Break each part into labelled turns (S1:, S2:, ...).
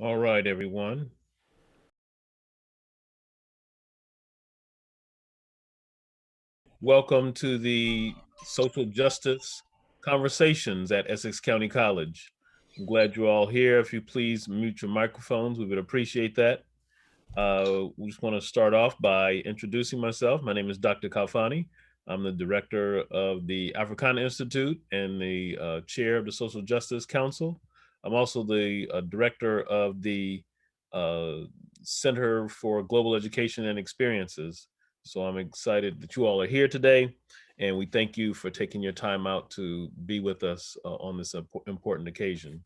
S1: All right, everyone. Welcome to the Social Justice Conversations at Essex County College. I'm glad you're all here. If you please mute your microphones, we would appreciate that. We just want to start off by introducing myself. My name is Dr. Kalfani. I'm the director of the Africana Institute and the chair of the Social Justice Council. I'm also the director of the uh, Center for Global Education and Experiences. So I'm excited that you all are here today, and we thank you for taking your time out to be with us on this important occasion.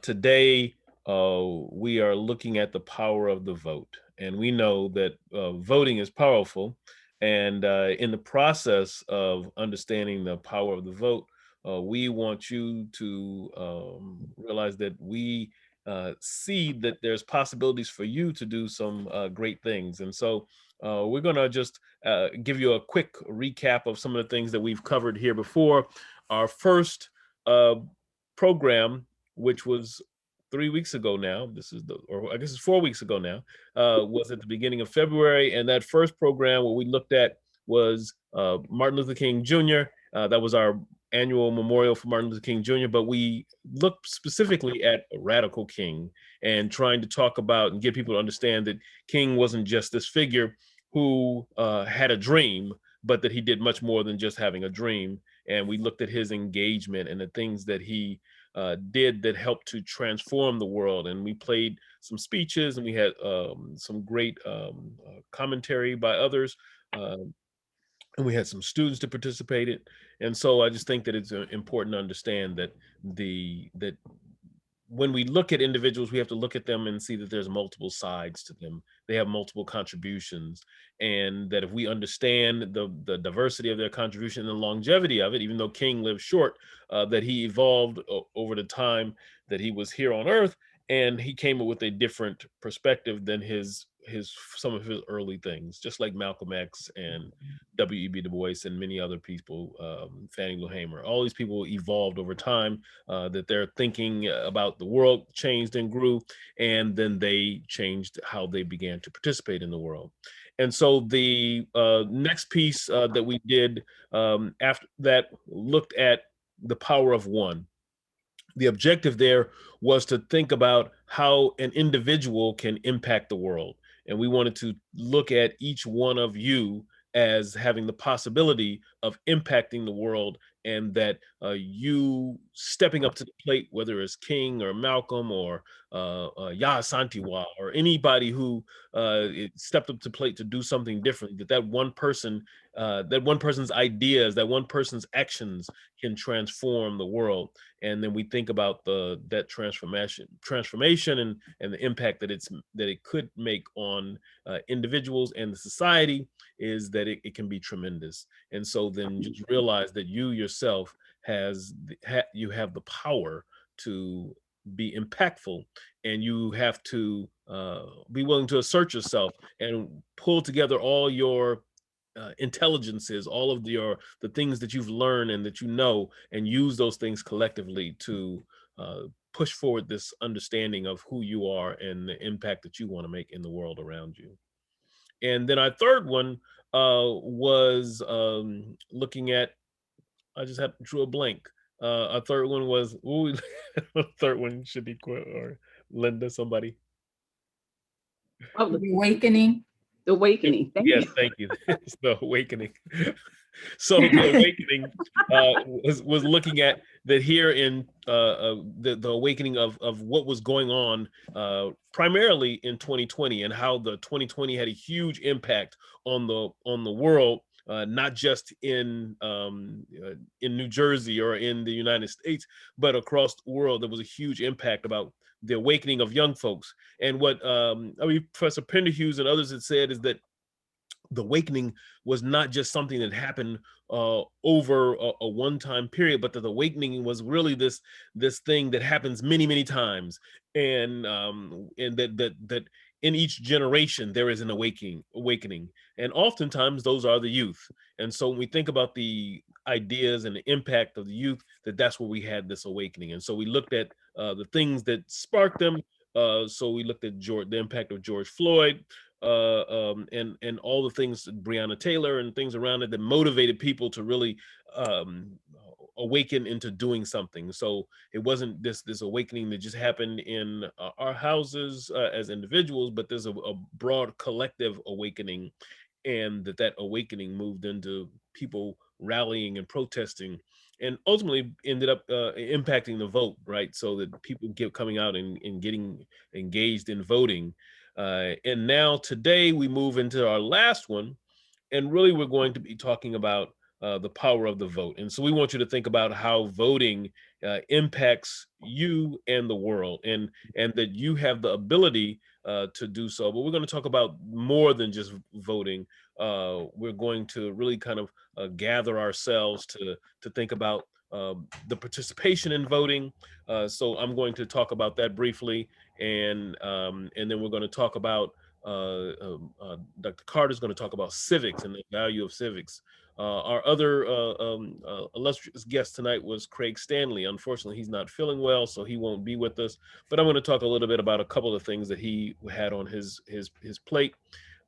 S1: Today, we are looking at the power of the vote. And we know that voting is powerful. And in the process of understanding the power of the vote, we want you to realize that we see that there's possibilities for you to do some great things. And so we're going to just give you a quick recap of some of the things that we've covered here before. Our first uh, program, which was 3 weeks ago now. Or I guess it's 4 weeks ago now. Was at the beginning of February, and that first program, what we looked at was Martin Luther King Jr. That was our annual memorial for Martin Luther King Jr. But we looked specifically at Radical King and trying to talk about and get people to understand that King wasn't just this figure who had a dream, but that he did much more than just having a dream. And we looked at his engagement and the things that he did that helped to transform the world. And we played some speeches, and we had some great commentary by others. Uh, and we had some students to participate in. And so I just think that it's important to understand that that when we look at individuals, we have to look at them and see that there's multiple sides to them. They have multiple contributions, and that if we understand the diversity of their contribution and the longevity of it, even though King lived short, that he evolved over the time that he was here on Earth, and he came up with a different perspective than his some of his early things, just like Malcolm X and W.E.B. Du Bois and many other people, Fannie Lou Hamer. All these people evolved over time, that their thinking about the world changed and grew, and then they changed how they began to participate in the world. And so the next piece that we did after that looked at the power of one. The objective there was to think about how an individual can impact the world. And we wanted to look at each one of you as having the possibility of impacting the world, and that you stepping up to the plate, whether it's King or Malcolm or Yaa Asantewaa or anybody who stepped up to plate to do something different, that one person, that one person's ideas, that one person's actions can transform the world. And then we think about that transformation and the impact that it could make on individuals and the society, is that it can be tremendous. And so then just realize that you yourself you have the power to be impactful, and you have to be willing to assert yourself and pull together all your intelligences, all of the things that you've learned and that you know, and use those things collectively to push forward this understanding of who you are and the impact that you want to make in the world around you. And then our third one was looking at, I just had drew a blank. Our third one was, ooh, third one should be or Linda, somebody.
S2: Oh,
S3: The awakening.
S2: the awakening. Thank
S1: Yes,
S2: you.
S1: thank you. It's the awakening. So the awakening was looking at that here in the awakening of what was going on primarily in 2020, and how the 2020 had a huge impact on the world, not just in New Jersey or in the United States, but across the world. There was a huge impact about the awakening of young folks. And what Professor Penderhughes and others had said is that the awakening was not just something that happened over a one-time period, but that the awakening was really this thing that happens many times, and that in each generation there is an awakening, and oftentimes those are the youth. And so when we think about the ideas and the impact of the youth, that's where we had this awakening. And so we looked at the things that sparked them, So we looked at the impact of George Floyd, and all the things, Breonna Taylor, and things around it that motivated people to really um, awaken into doing something. So it wasn't this awakening that just happened in our houses as individuals, but there's a broad collective awakening, and that awakening moved into people rallying and protesting, and ultimately ended up impacting the vote, right? So that people get coming out and getting engaged in voting. And now today we move into our last one, and really we're going to be talking about the power of the vote. And so we want you to think about how voting impacts you and the world, and that you have the ability to do so. But we're going to talk about more than just voting. We're going to really kind of gather ourselves to think about the participation in voting. So I'm going to talk about that briefly, and then we're going to talk about Dr. Carter is going to talk about civics and the value of civics. Our other illustrious guest tonight was Craig Stanley. Unfortunately, he's not feeling well, so he won't be with us. But I'm going to talk a little bit about a couple of things that he had on his plate.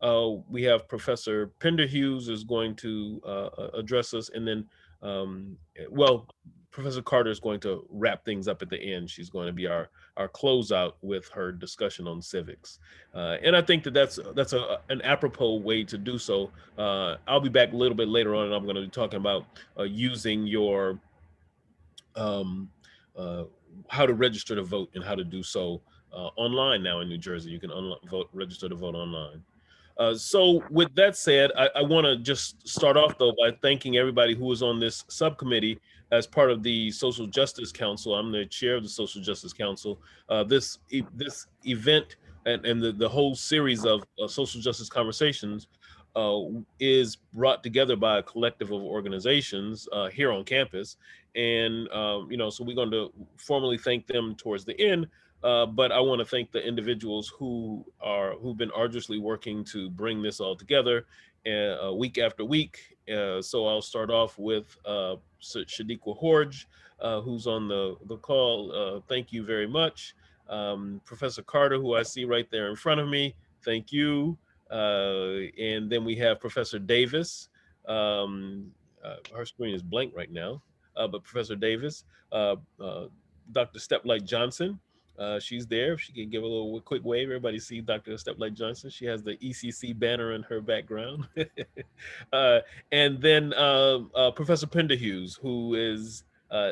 S1: We have Professor Penderhughes is going to address us, and then, well, Professor Carter is going to wrap things up at the end. She's going to be our closeout with her discussion on civics, and I think that that's an apropos way to do so. I'll be back a little bit later on, and I'm going to be talking about using your um, uh, how to register to vote and how to do so online now in New Jersey. You can register to vote online. So with that said, I want to just start off though by thanking everybody who was on this subcommittee as part of the Social Justice Council. I'm the chair of the Social Justice Council. This event and the whole series of social justice conversations uh, is brought together by a collective of organizations here on campus. And so we're going to formally thank them towards the end. But I want to thank the individuals who've been arduously working to bring this all together week after week. So I'll start off with Shadiqua Horge, who's on the call. Thank you very much. Professor Carter, who I see right there in front of me, thank you. And then we have Professor Davis. Her screen is blank right now, but Professor Davis, uh, uh, Dr. Steplight Johnson, she's there. If she can give a little quick wave, everybody see Dr. Steplight Johnson. She has the ECC banner in her background. uh, and then Professor Penderhughes, who is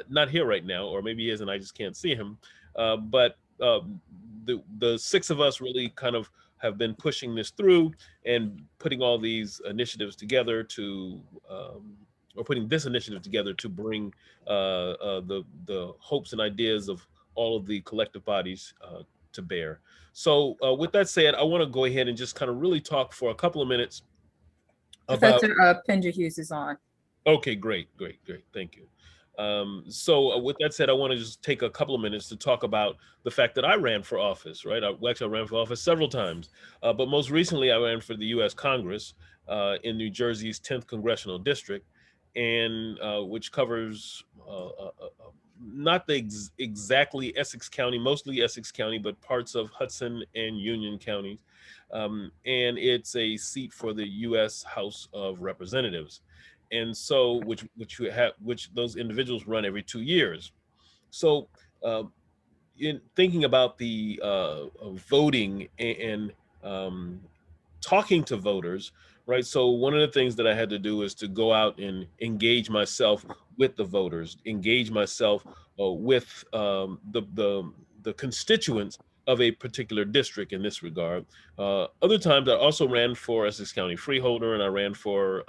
S1: not here right now, or maybe he is and I just can't see him. But the six of us really kind of have been pushing this through and putting all these initiatives together or putting this initiative together to bring the hopes and ideas of all of the collective bodies to bear. So with that said, I want to go ahead and just kind of really talk for a couple of minutes about.
S3: Professor Penderhughes is on.
S1: Okay, great. Thank you. So with that said, I want to just take a couple of minutes to talk about the fact that I ran for office, right? I ran for office several times, but most recently I ran for the U.S. Congress in New Jersey's 10th Congressional District, and which covers not exactly Essex County, mostly Essex County, but parts of Hudson and Union counties. And it's a seat for the U.S. House of Representatives. And so which those individuals run every 2 years. So uh, in thinking about the voting and talking to voters, right? So one of the things that I had to do is to go out and engage myself with the voters, engage myself with the constituents of a particular district in this regard. Other times I also ran for Essex County Freeholder, and I ran for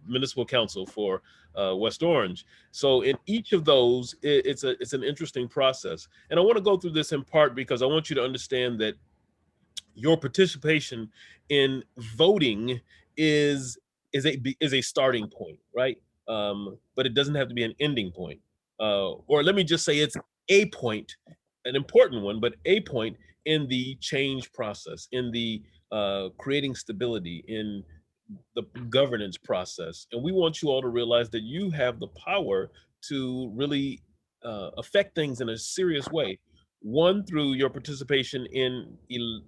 S1: municipal council for West Orange. So in each of those, it's an interesting process. And I want to go through this in part because I want you to understand that your participation in voting is is a starting point, right? But it doesn't have to be an ending point. Or let me just say it's a point, an important one, but a point in the change process, in the creating stability, in the governance process. And we want you all to realize that you have the power to really affect things in a serious way. One, through your participation in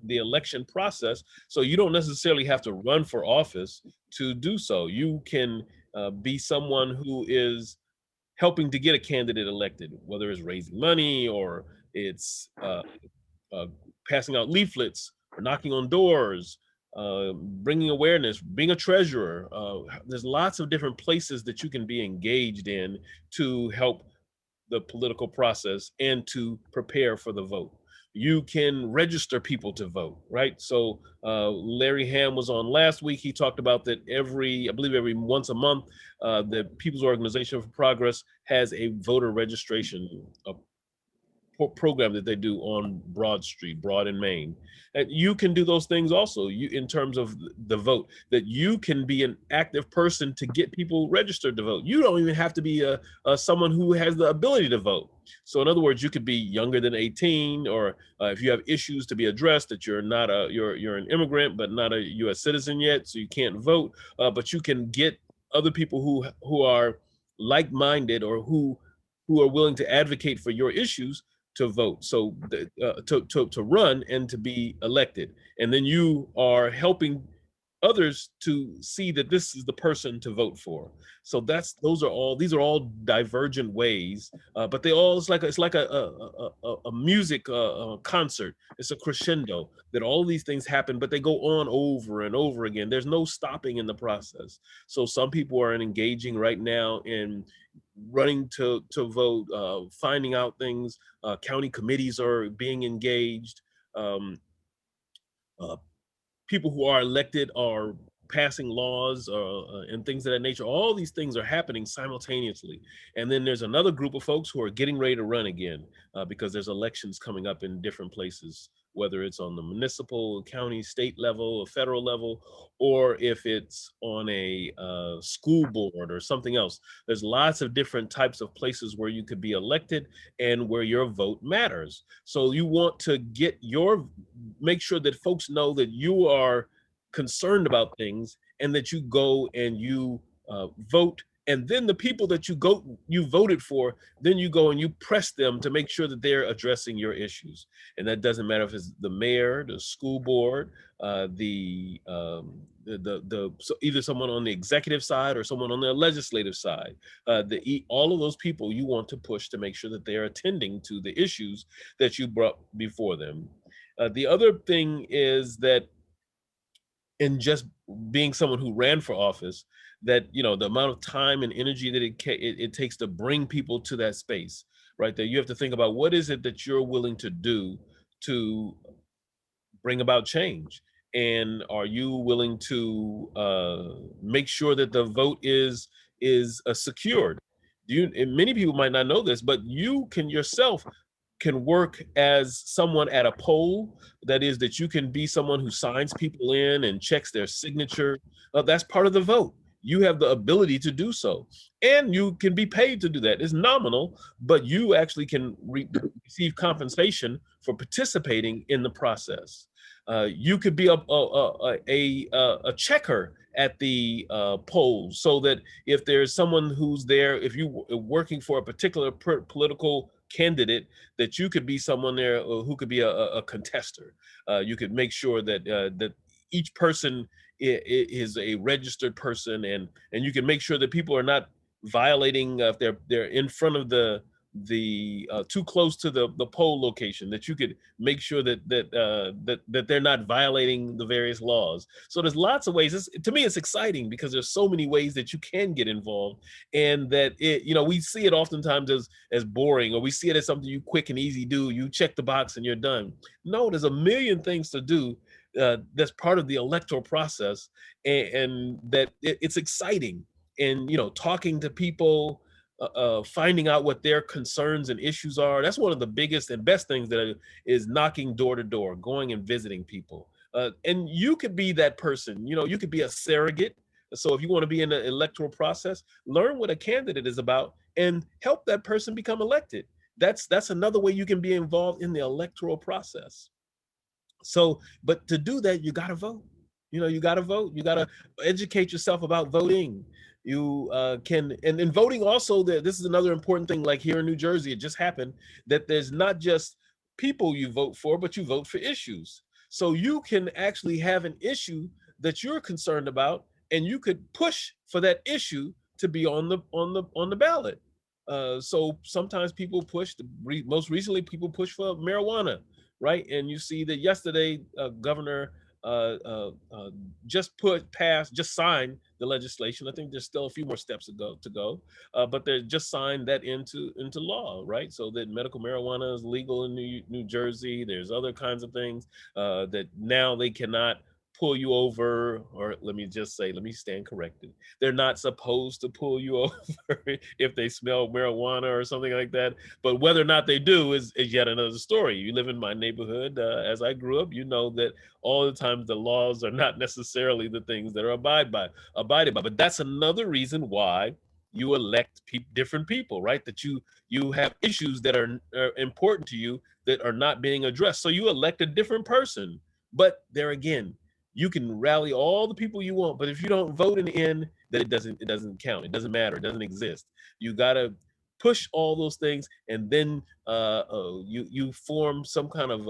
S1: the election process. So you don't necessarily have to run for office to do so. You can be someone who is helping to get a candidate elected, whether it's raising money or it's uh, passing out leaflets or knocking on doors, bringing awareness, being a treasurer. There's lots of different places that you can be engaged in to help the political process and to prepare for the vote. You can register people to vote, right? So Larry Ham was on last week. He talked about that I believe every once a month, the People's Organization for Progress has a voter registration program that they do on Broad Street, Broad in Maine. And you can do those things also, you, in terms of the vote, that you can be an active person to get people registered to vote. You don't even have to be someone who has the ability to vote. So in other words, you could be younger than 18, or if you have issues to be addressed, that you're not you're an immigrant but not a U.S. citizen yet, so you can't vote, but you can get other people who are like-minded, or who are willing to advocate for your issues, to vote, so to run and to be elected. And then you are helping others to see that this is the person to vote for. So these are all divergent ways, but it's like a music concert. It's a crescendo that all these things happen, but they go on over and over again. There's no stopping in the process. So some people are engaging right now in running to vote, finding out things. County committees are being engaged. Um, uh, People who are elected are passing laws and things of that nature. All these things are happening simultaneously. And then there's another group of folks who are getting ready to run again, because there's elections coming up in different places, whether it's on the municipal, county, state level, or federal level, or if it's on a school board or something else. There's lots of different types of places where you could be elected and where your vote matters. So you want to make sure that folks know that you are concerned about things, and that you go and you vote. And then the people that you voted for, then you go and you press them to make sure that they're addressing your issues. And that doesn't matter if it's the mayor, the school board, so either someone on the executive side or someone on the legislative side. All of those people you want to push to make sure that they're attending to the issues that you brought before them. The other thing is that, in just being someone who ran for office, that the amount of time and energy that it takes to bring people to that space, right? That you have to think about, what is it that you're willing to do to bring about change, and are you willing to make sure that the vote is secured? And many people might not know this, but you can yourself can work as someone at a poll. That is, that you can be someone who signs people in and checks their signature. That's part of the vote. You have the ability to do so, and you can be paid to do that. It's nominal, but you actually can receive compensation for participating in the process. You could be a checker at the polls, so that if there's someone who's there, if you are working for a particular political candidate, that you could be someone there who could be a contester. You could make sure that each person is a registered person, and you can make sure that people are not violating, if they're in front of the too close to the poll location, that you could make sure that they're not violating the various laws. So there's lots of ways. To me, it's exciting because there's so many ways that you can get involved, and that we see it oftentimes as boring, or we see it as something you quick and easy do. You check the box and you're done. No, there's a million things to do. That's part of the electoral process, and that it's exciting. And talking to people, finding out what their concerns and issues are. That's one of the biggest and best things that is knocking door to door, going and visiting people. And you could be that person. You could be a surrogate. So if you want to be in the electoral process, learn what a candidate is about and help that person become elected. That's another way you can be involved in the electoral process. So, but to do that, you got to vote. You got to vote. You got to educate yourself about voting. You can, and in voting also, this is another important thing. Like here in New Jersey, it just happened that there's not just people you vote for, but you vote for issues. So you can actually have an issue that you're concerned about, and you could push for that issue to be on the ballot. So sometimes people push. Most recently, people push for marijuana, right? And you see that yesterday, Governor uh, uh, uh, just signed the legislation. I think there's still a few more steps to go, but they just signed that into law, right? So that medical marijuana is legal in New Jersey. There's other kinds of things that now they cannot pull you over, or let me stand corrected. They're not supposed to pull you over if they smell marijuana or something like that. But whether or not they do is yet another story. You live in my neighborhood, as I grew up, you know that all the times the laws are not necessarily the things that are abided by. But that's another reason why you elect different people, right? That you have issues that are important to you that are not being addressed. So you elect a different person. But there again, you can rally all the people you want, but if you don't vote in the end, then it doesn't count. It doesn't matter. It doesn't exist. You gotta push all those things, and then you form some kind of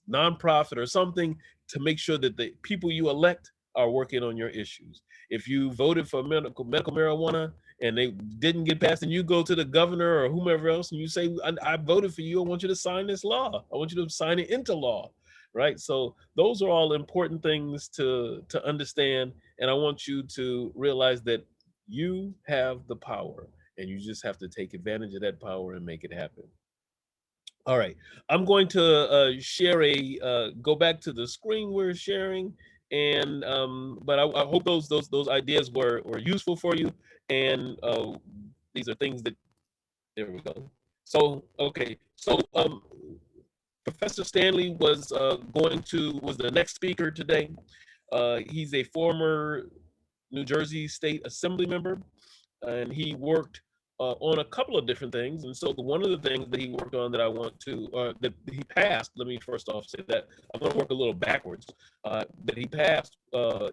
S1: nonprofit or something to make sure that the people you elect are working on your issues. If you voted for medical marijuana and they didn't get passed, and you go to the governor or whomever else and you say, I voted for you, I want you to sign this law. I want you to sign it into law, right? So those are all important things to understand. And I want you to realize that you have the power, and you just have to take advantage of that power and make it happen. All right, I'm going to share go back to the screen we're sharing, and but I hope those ideas were useful for you, and these are things that, there we go. So okay, so Professor Stanley was the next speaker today. He's a former New Jersey State Assembly member, and he worked on a couple of different things. And so one of the things that he worked on that I want to, that he passed, let me first off say that I'm going to work a little backwards, that he passed,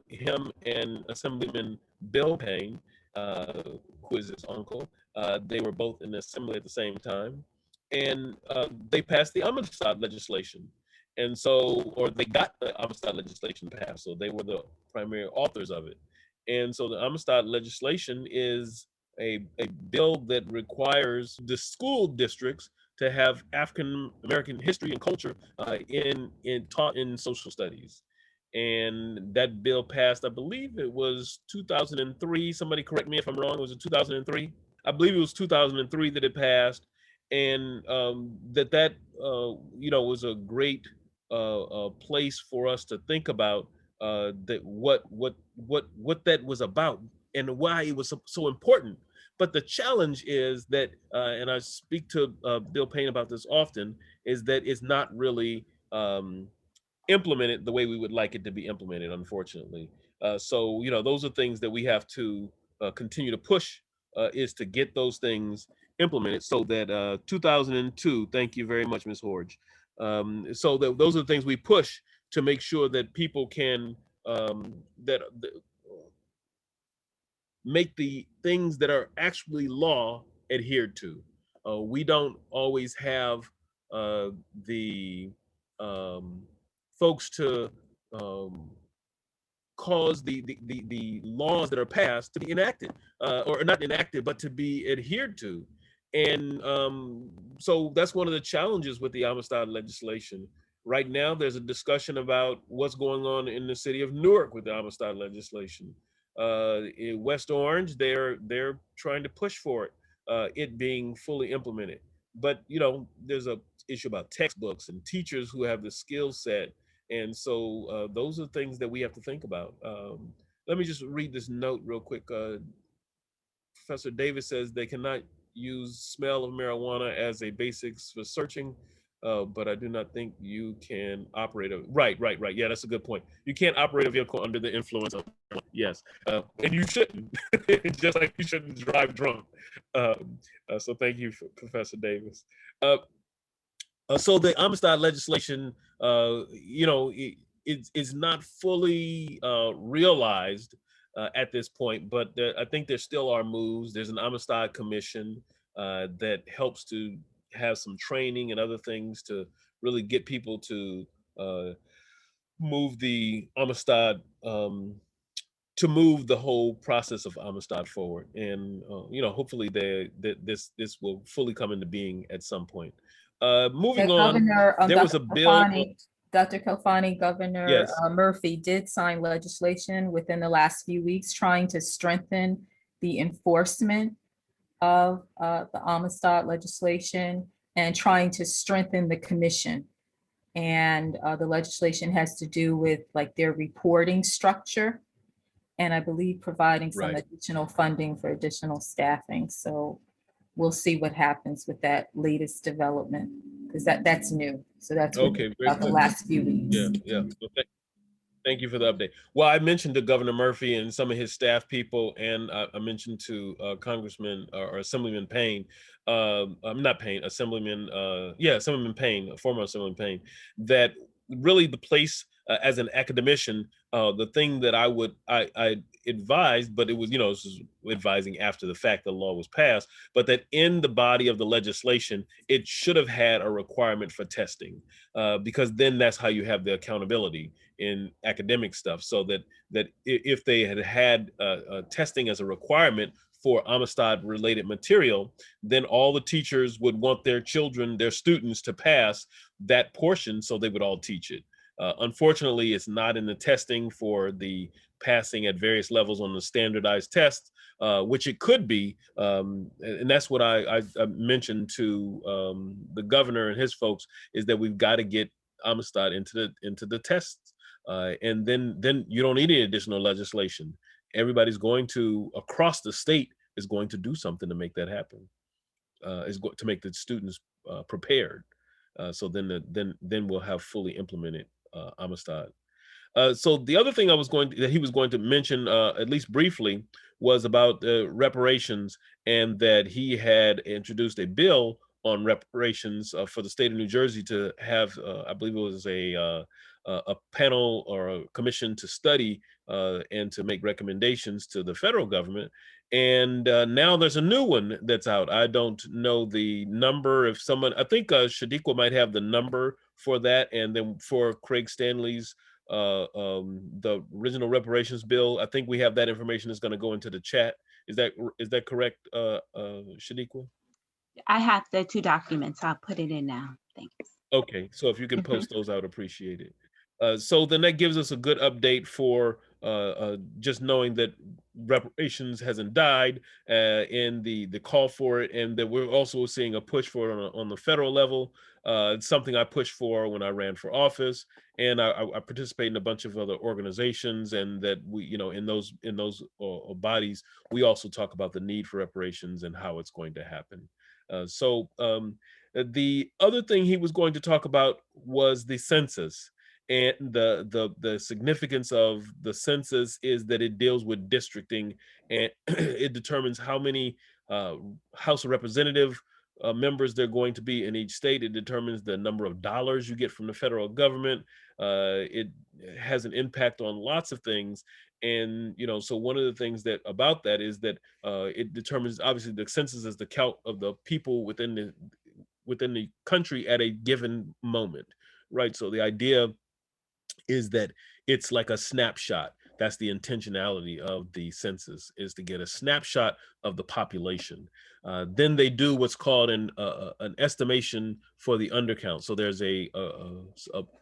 S1: him and Assemblyman Bill Payne, who is his uncle. They were both in the assembly at the same time. And they passed the Amistad legislation. And so, or they got the Amistad legislation passed. So they were the primary authors of it. And so the Amistad legislation is a bill that requires the school districts to have African American history and culture in taught in social studies. And that bill passed, I believe it was 2003. Somebody correct me if I'm wrong. Was it 2003? I believe it was 2003 that it passed, and was a great place for us to think about that what that was about and why it was so important. But the challenge is that, and I speak to Bill Payne about this often, is that it's not really implemented the way we would like it to be implemented, unfortunately. So, those are things that we have to continue to push, is to get those things implemented so that 2002, thank you very much, Ms. Horge. So those are the things we push to make sure that people can make the things that are actually law adhered to. We don't always have the folks to cause the laws that are passed to be enacted, or not enacted, but to be adhered to. And so that's one of the challenges with the Amistad legislation. Right now, there's a discussion about what's going on in the city of Newark with the Amistad legislation. In West Orange, they're trying to push for it being fully implemented. But there's a issue about textbooks and teachers who have the skill set, and so those are things that we have to think about. Let me just read this note real quick. Professor Davis says they cannot use smell of marijuana as a basis for searching, but I do not think you can operate a, right. Yeah, that's a good point. You can't operate a vehicle under the influence of marijuana. Yes, and you shouldn't, just like you shouldn't drive drunk. So thank you, Professor Davis. So the Amistad legislation, it's not fully realized at this point, but I think there still are moves. There's an Amistad Commission that helps to have some training and other things to really get people to move the Amistad, to move the whole process of Amistad forward. And hopefully this will fully come into being at some point. Moving
S2: The
S1: on,
S2: governor,
S1: there was
S2: Dr.
S1: a bill.
S2: Kofani, Governor
S1: Yes,
S2: Murphy did sign legislation within the last few weeks trying to strengthen the enforcement of the Amistad legislation and trying to strengthen the commission. And the legislation has to do with like their reporting structure, and I believe providing some
S1: right.
S2: additional funding for additional staffing. So we'll see what happens with that latest development, because that's new. So that's within
S1: Okay, very
S2: about the
S1: good.
S2: last few weeks.
S1: Yeah, yeah. Well, thank you for the update. Well, I mentioned to Governor Murphy and some of his staff people, and I mentioned to Congressman or Assemblyman Payne, I'm not Payne, Assemblyman, Assemblyman Payne, former Assemblyman Payne, that really the place as an academician, the thing that I advised, but it was, this is advising after the fact the law was passed, but that in the body of the legislation, it should have had a requirement for testing, because then that's how you have the accountability in academic stuff. So that if they had testing as a requirement for Amistad related material, then all the teachers would want their children, their students, to pass that portion, so they would all teach it. Unfortunately, it's not in the testing for the passing at various levels on the standardized tests, which it could be. And that's what I mentioned to the governor and his folks, is that we've got to get Amistad into the tests. And then you don't need any additional legislation. Everybody's going to, across the state, is going to do something to make that happen. Is going to make the students prepared. So then we'll have fully implemented Amistad. So the other thing that he was going to mention, at least briefly, was about reparations, and that he had introduced a bill on reparations for the state of New Jersey to have, I believe it was a panel or a commission to study and to make recommendations to the federal government. And now there's a new one that's out. I don't know the number. If someone, I think Shadiqua might have the number for that, and then for Craig Stanley's the original reparations bill, I think we have that information is going to go into the chat. Is that correct, Shaniqua?
S3: I have the two documents. I'll put it in now. Thanks.
S1: Okay, so if you can post those, I would appreciate it. So then that gives us a good update for just knowing that reparations hasn't died, and the call for it, and that we're also seeing a push for it on the federal level. It's something I pushed for when I ran for office, and I participate in a bunch of other organizations, and that we, in those bodies, we also talk about the need for reparations and how it's going to happen. The other thing he was going to talk about was the census. And the significance of the census is that it deals with districting, and it determines how many House of Representative members there are going to be in each state. It determines the number of dollars you get from the federal government. It has an impact on lots of things. And so one of the things that about that is that it determines, obviously, the census is the count of the people within the country at a given moment, right? So the idea is that it's like a snapshot. That's the intentionality of the census, is to get a snapshot of the population. Then they do what's called an estimation for the undercount. So there's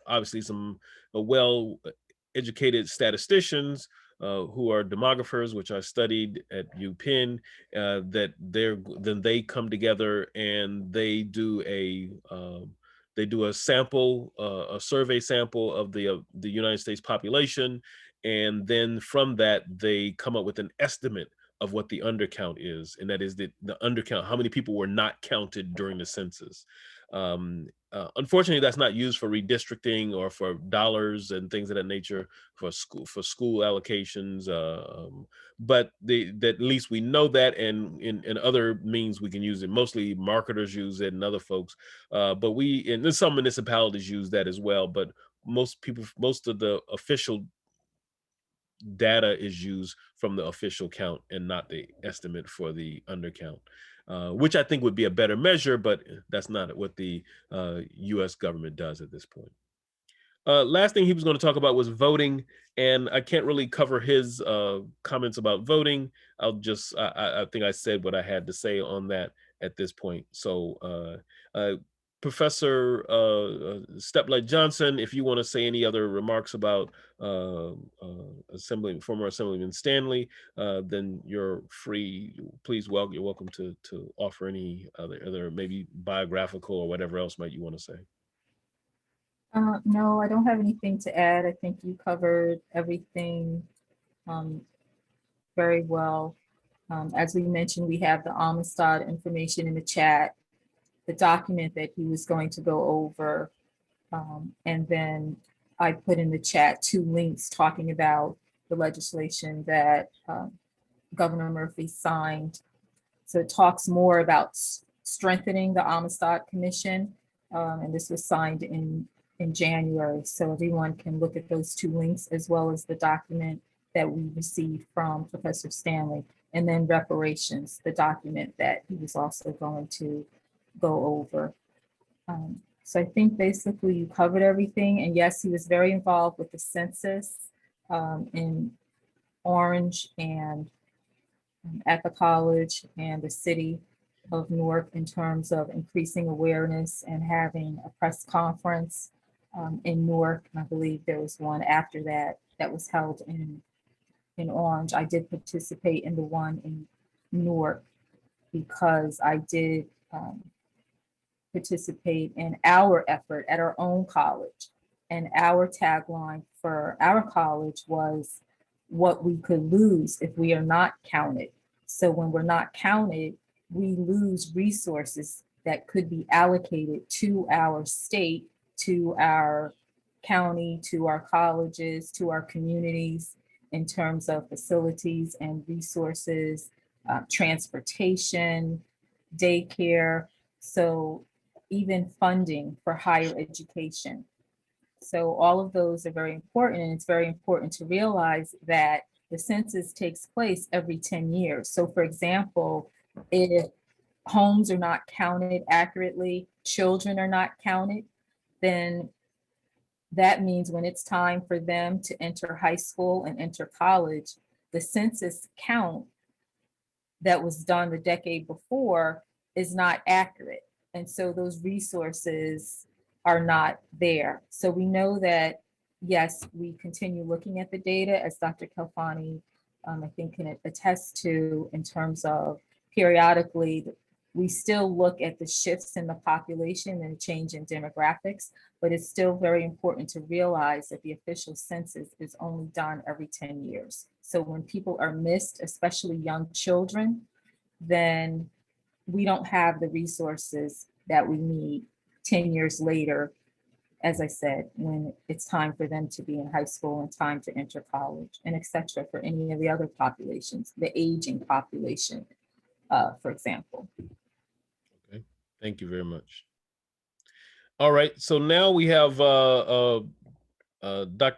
S1: obviously some well-educated statisticians who are demographers, which I studied at UPenn, then they come together and they do a sample, a survey sample of the United States population, and then from that they come up with an estimate of what the undercount is, and that is the undercount, how many people were not counted during the census. Unfortunately, that's not used for redistricting or for dollars and things of that nature, for school allocations. But that at least we know that, and in other means we can use it. Mostly marketers use it, and other folks. But and some municipalities use that as well. But most of the official data is used from the official count and not the estimate for the undercount. which I think would be a better measure, but that's not what the US government does at this point. Last thing he was going to talk about was voting, and I can't really cover his comments about voting. I think I said what I had to say on that at this point. So Professor Steplight Johnson, if you want to say any other remarks about former Assemblyman Stanley, then you're free. Please, you're welcome to offer any other maybe biographical or whatever else might you want to say.
S2: No, I don't have anything to add. I think you covered everything very well. As we mentioned, we have the Amistad information in the chat, the document that he was going to go over. And then I put in the chat 2 links talking about the legislation that Governor Murphy signed. So it talks more about strengthening the Amistad Commission. And this was signed in January. So everyone can look at those 2 links, as well as the document that we received from Professor Stanley, and then reparations, the document that he was also going to go over. So I think basically you covered everything. And yes, he was very involved with the census in Orange and at the college and the city of Newark in terms of increasing awareness and having a press conference in Newark. And I believe there was one after that that was held in Orange. I did participate in the one in Newark because I did participate in our effort at our own college. And our tagline for our college was what we could lose if we are not counted. So when we're not counted, we lose resources that could be allocated to our state, to our county, to our colleges, to our communities in terms of facilities and resources, transportation, daycare, so even funding for higher education. So all of those are very important, and it's very important to realize that the census takes place every 10 years. So for example, if homes are not counted accurately, children are not counted, then that means when it's time for them to enter high school and enter college, the census count that was done the decade before is not accurate. And so those resources are not there. So we know that, yes, we continue looking at the data, as Dr. Kelfani, I think, can attest to, in terms of periodically, we still look at the shifts in the population and change in demographics, but it's still very important to realize that the official census is only done every 10 years. So when people are missed, especially young children, then we don't have the resources that we need 10 years later, as I said, when it's time for them to be in high school and time to enter college, and et cetera, for any of the other populations, the aging population, for example.
S1: Okay, thank you very much. All right, so now we have Dr.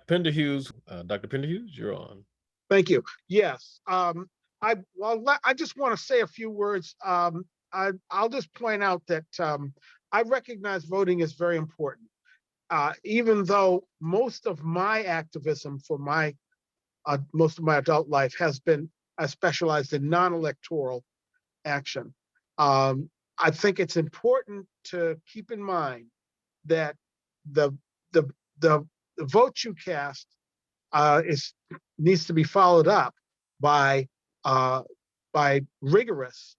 S1: Penderhughes. Dr. Penderhughes, you're on.
S4: Thank you. Yes, I just want to say a few words. I'll just point out that I recognize voting is very important. Even though most of my activism for most of my adult life has been specialized in non-electoral action, I think it's important to keep in mind that the vote you cast needs to be followed up by rigorous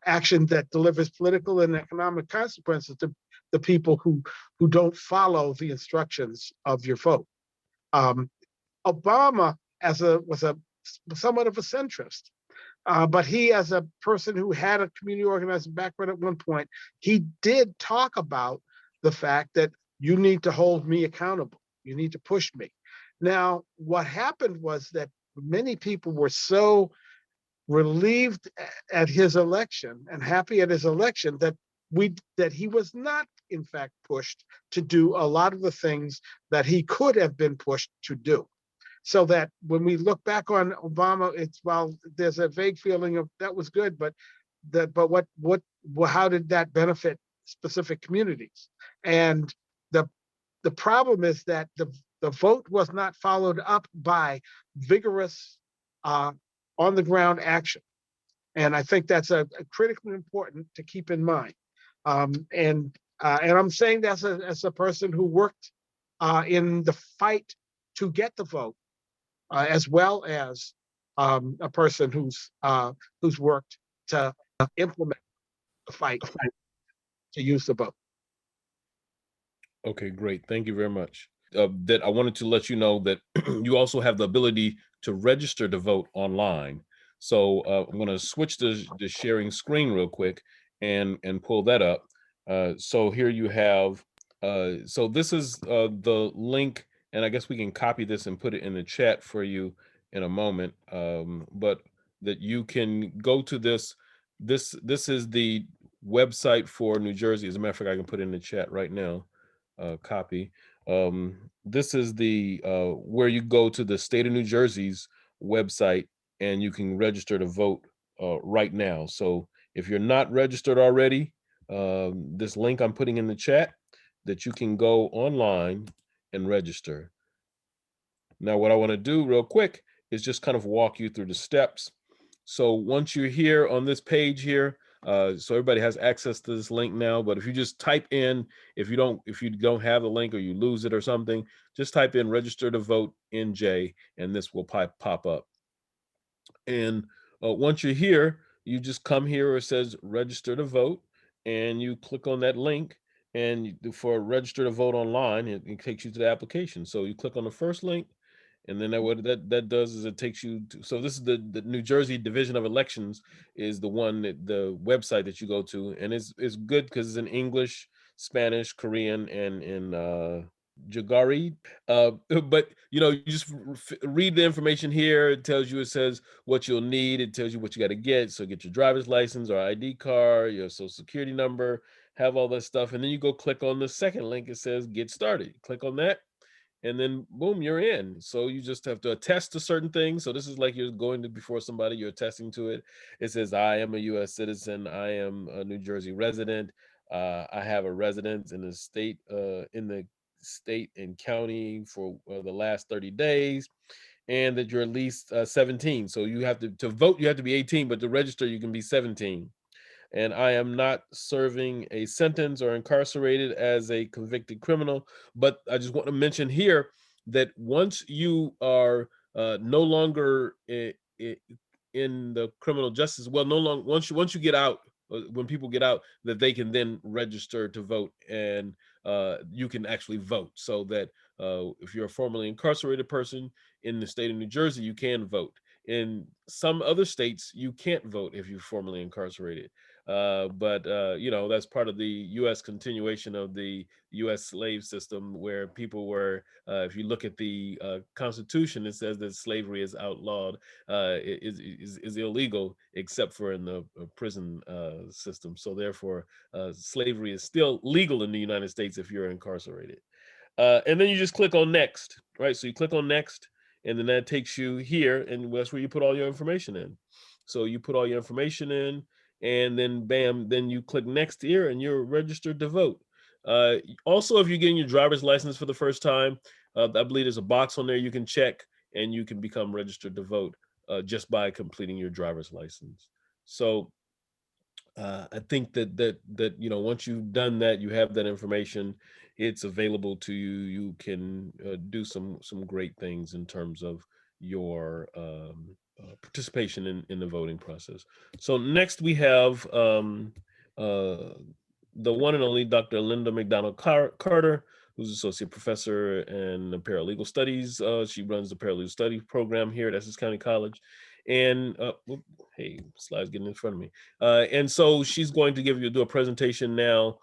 S4: action that delivers political and economic consequences to the people who don't follow the instructions of your vote. Obama was somewhat of a centrist, but he, as a person who had a community organizing background at one point, he did talk about the fact that you need to hold me accountable. You need to push me. Now, what happened was that many people were so relieved at his election and happy at his election that he was not, in fact, pushed to do a lot of the things that he could have been pushed to do. So that when we look back on Obama, while there's a vague feeling of that was good, but how did that benefit specific communities? And the problem is that the vote was not followed up by vigorous on the ground action. And I think that's a critically important to keep in mind. And I'm saying that as a person who worked in the fight to get the vote, as well as a person who's worked to implement the fight to use the vote.
S1: Okay, great. Thank you very much. That I wanted to let you know that you also have the ability to register to vote online. So I'm going to switch the sharing screen real quick and pull that up. So here you have. So this is the link, and I guess we can copy this and put it in the chat for you in a moment. But that you can go to this. This is the website for New Jersey. As a matter of fact, I can put it in the chat right now. Copy. This is the where you go to the state of New Jersey's website and you can register to vote right now. So if you're not registered already, this link I'm putting in the chat, that you can go online and register. Now, what I want to do real quick is just kind of walk you through the steps. So once you're here on this page here, so everybody has access to this link now, but if you just type in, if you don't have the link or you lose it or something, just type in register to vote NJ and this will pop up. And once you're here, you just come here where it says register to vote and you click on that link, and for register to vote online, it takes you to the application. So you click on the first link, and then what that does is it takes you to, so this is the New Jersey Division of Elections is the one that the website that you go to, and it's good because it's in English, Spanish, Korean, and in Jagari. But you just read the information here. It tells you, it says what you'll need. It tells you what you got to get. So get your driver's license or ID card, your social security number, have all that stuff. And then you go click on the second link. It says get started. Click on that. And then boom, you're in. So you just have to attest to certain things. So this is like you're going to before somebody, you're attesting to it. It says, I am a U.S. citizen. I am a New Jersey resident. I have a residence in the state and county for the last 30 days, and that you're at least 17. So you have to vote, you have to be 18, but to register, you can be 17. And I am not serving a sentence or incarcerated as a convicted criminal. But I just want to mention here that once you are no longer in the criminal justice, well, no longer once you get out, when people get out, that they can then register to vote, and you can actually vote. So that if you're a formerly incarcerated person in the state of New Jersey, you can vote. In some other states, you can't vote if you're formerly incarcerated. But that's part of the U.S. continuation of the U.S. slave system, where people were, if you look at the Constitution, it says that slavery is outlawed, is illegal, except for in the prison system. So therefore, slavery is still legal in the United States if you're incarcerated. And then you just click on next, right? So you click on next, and then that takes you here, and that's where you put all your information in. So you put all your information in, and then bam, then you click next here, and you're registered to vote. Also, if you're getting your driver's license for the first time, I believe there's a box on there you can check, and you can become registered to vote just by completing your driver's license. So I think that once you've done that, you have that information, it's available to you. You can do some great things in terms of your participation in the voting process. So next we have the one and only Dr. Linda Mcdonald Carter, who's associate professor in paralegal studies. She runs the paralegal study program here at Essex County College. And hey, slides getting in front of me. And so she's going to do a presentation now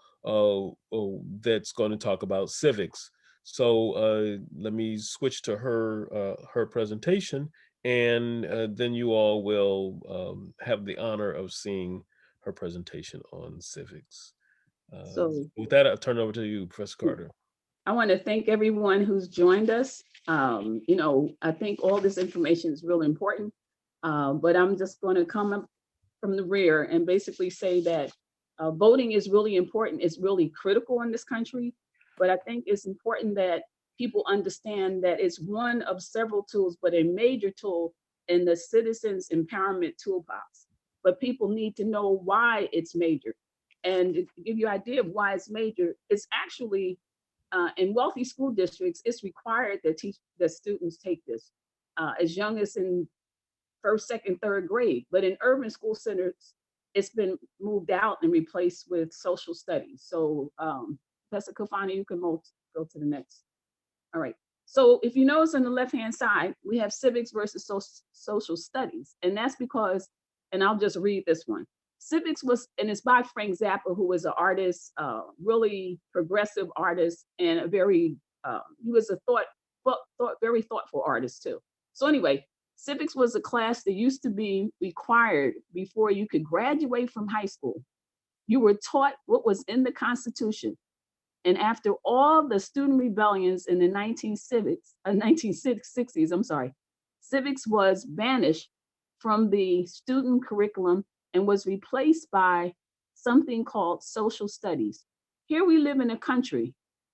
S1: that's going to talk about civics. So let me switch to her presentation, and then you all will have the honor of seeing her presentation on civics.
S5: So
S1: with that, I'll turn it over to you, Professor Carter.
S5: I want to thank everyone who's joined us. I think all this information is really important, but I'm just going to come up from the rear and basically say that voting is really important. It's really critical in this country. But I think it's important that people understand that it's one of several tools, but a major tool in the citizens empowerment toolbox. But people need to know why it's major. And to give you an idea of why it's major, it's actually in wealthy school districts, it's required that students take this as young as in first, second, third grade. But in urban school centers, it's been moved out and replaced with social studies. So Professor Kafani, you can go to the next. All right. So if you notice on the left-hand side, we have civics versus social studies. And that's because, and I'll just read this one. Civics was, and it's by Frank Zappa, who was an artist, really progressive artist, and a very, he was a very thoughtful artist too. So anyway, civics was a class that used to be required before you could graduate from high school. You were taught what was in the Constitution. And after all the student rebellions in the 1960s, civics was banished from the student curriculum and was replaced by something called social studies. Here we live in a country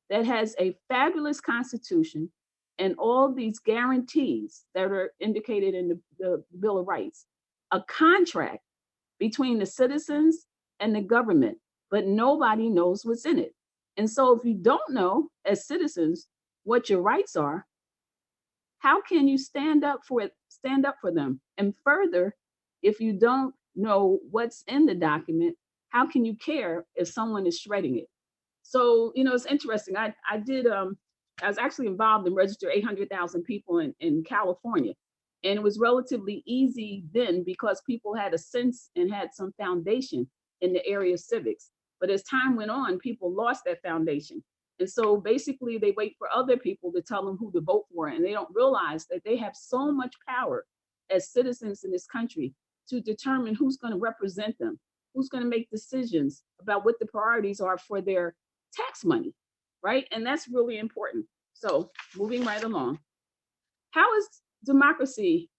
S5: that has a fabulous Constitution and all these guarantees that are indicated in the Bill of Rights, a contract between the citizens and the government, but nobody knows what's in it. And so if you don't know as citizens what your rights are, how can you stand up for them? And further, if you don't know what's in the document, how can you care if someone is shredding it? So, you know, it's interesting. I was actually involved in register 800,000 people in California. And it was relatively easy then because people had a sense and had some foundation in the area of civics. But as time went on, people lost that foundation. And so basically they wait for other people to tell them who to vote for. And they don't realize that they have so much power as citizens in this country to determine who's going to represent them, who's going to make decisions about what the priorities are for their tax money, right? And that's really important. So moving right along. How democracy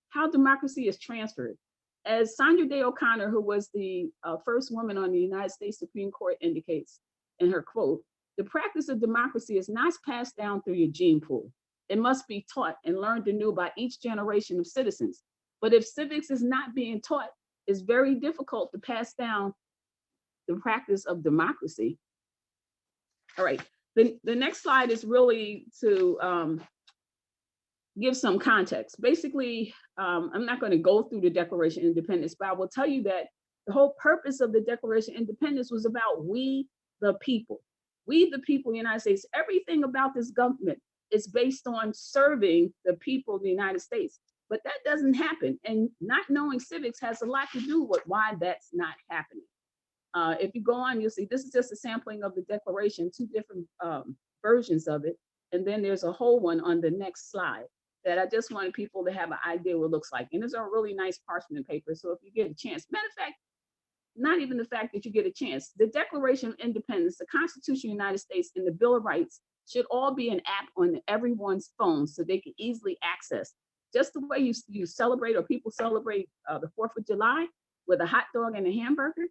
S5: is transferred? As Sandra Day O'Connor, who was the first woman on the United States Supreme Court, indicates in her quote, the practice of democracy is not passed down through your gene pool. It must be taught and learned anew by each generation of citizens. But if civics is not being taught, it's very difficult to pass down the practice of democracy. All right, the next slide is really to give some context. Basically, I'm not going to go through the Declaration of Independence, but I will tell you that the whole purpose of the Declaration of Independence was about we, the people. We, the people of the United States. Everything about this government is based on serving the people of the United States. But that doesn't happen. And not knowing civics has a lot to do with why that's not happening. If you go on, you'll see this is just a sampling of the Declaration, two different versions of it. And then there's a whole one on the next slide that I just wanted people to have an idea what it looks like. And it's a really nice parchment paper. So if you get a chance, matter of fact, not even the fact that you get a chance, the Declaration of Independence, the Constitution of the United States, and the Bill of Rights should all be an app on everyone's phone so they can easily access. Just the way you celebrate or people celebrate the 4th of July with a hot dog and a hamburger,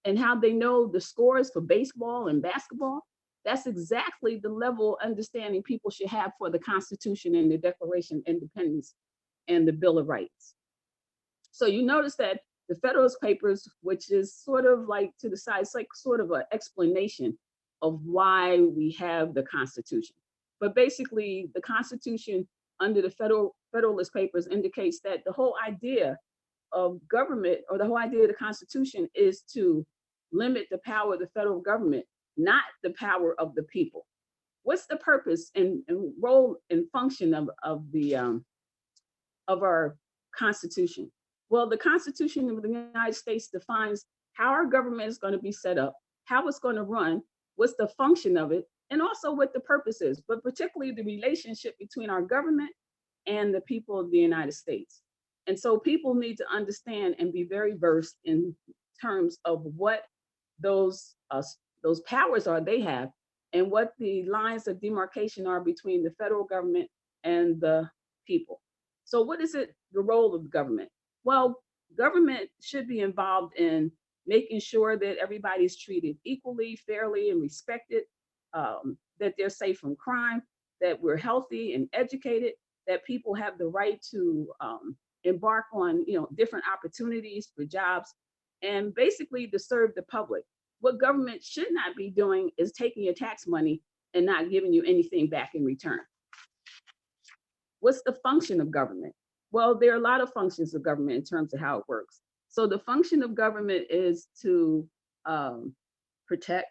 S5: and how they know the scores for baseball and basketball. That's exactly the level of understanding people should have for the Constitution and the Declaration of Independence and the Bill of Rights. So you notice that the Federalist Papers, which is sort of like to the side, it's like sort of an explanation of why we have the Constitution. But basically, the Constitution under the Federalist Papers indicates that the whole idea of government, or the whole idea of the Constitution, is to limit the power of the federal government, not the power of the people. What's the purpose and role and function of our Constitution? Well, the Constitution of the United States defines how our government is going to be set up, how it's going to run, what's the function of it, and also what the purpose is, but particularly the relationship between our government and the people of the United States. And so people need to understand and be very versed in terms of what those powers are they have, and what the lines of demarcation are between the federal government and the people. So what is it, the role of the government? Well, Government should be involved in making sure that everybody's treated equally, fairly, and respected, that they're safe from crime, that we're healthy and educated, that people have the right to embark on, different opportunities for jobs, and basically to serve the public. What government should not be doing is taking your tax money and not giving you anything back in return. What's the function of government? Well, there are a lot of functions of government in terms of how it works. So the function of government is to protect